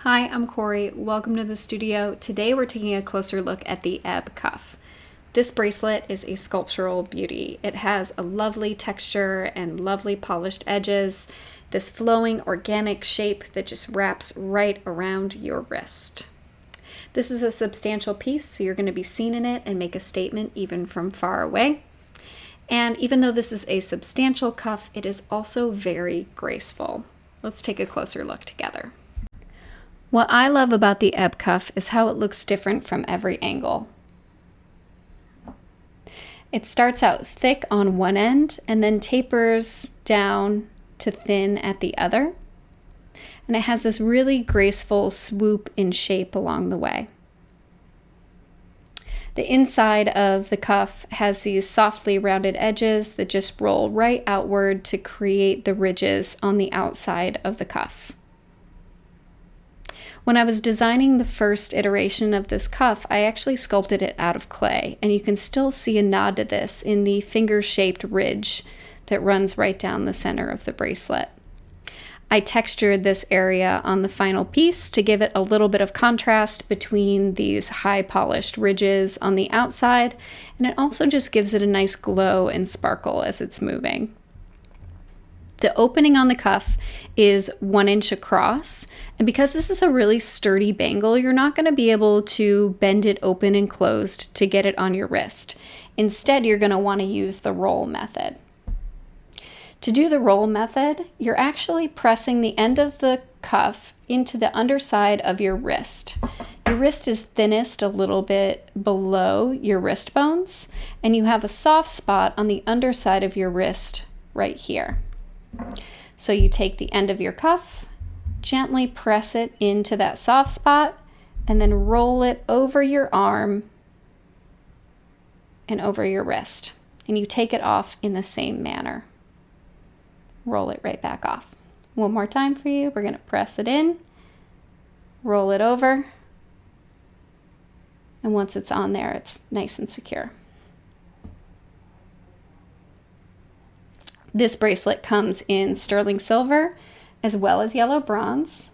Hi, I'm Corey. Welcome to the studio. Today we're taking a closer look at the Ebb Cuff. This bracelet is a sculptural beauty. It has a lovely texture and lovely polished edges, this flowing organic shape that just wraps right around your wrist. This is a substantial piece, so you're going to be seen in it and make a statement even from far away. And even though this is a substantial cuff, it is also very graceful. Let's take a closer look together. What I love about the Ebb Cuff is how it looks different from every angle. It starts out thick on one end and then tapers down to thin at the other. And it has this really graceful swoop in shape along the way. The inside of the cuff has these softly rounded edges that just roll right outward to create the ridges on the outside of the cuff. When I was designing the first iteration of this cuff, I actually sculpted it out of clay, and you can still see a nod to this in the finger-shaped ridge that runs right down the center of the bracelet. I textured this area on the final piece to give it a little bit of contrast between these high-polished ridges on the outside, and it also just gives it a nice glow and sparkle as it's moving. The opening on the cuff is 1 inch across, and because this is a really sturdy bangle, you're not going to be able to bend it open and closed to get it on your wrist. Instead, you're going to want to use the roll method. To do the roll method, you're actually pressing the end of the cuff into the underside of your wrist. Your wrist is thinnest a little bit below your wrist bones, and you have a soft spot on the underside of your wrist right here. So you take the end of your cuff, gently press it into that soft spot, and then roll it over your arm and over your wrist. And you take it off in the same manner. Roll it right back off. One more time for you. We're going to press it in, roll it over, and once it's on there, it's nice and secure. This bracelet comes in sterling silver as well as yellow bronze.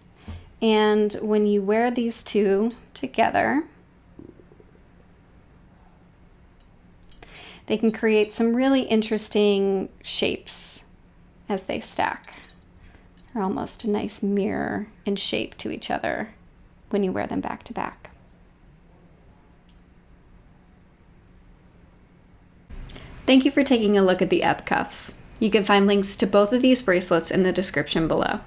And when you wear these two together, they can create some really interesting shapes as they stack. They're almost a nice mirror in shape to each other when you wear them back to back. Thank you for taking a look at the Ebb Cuffs. You can find links to both of these bracelets in the description below.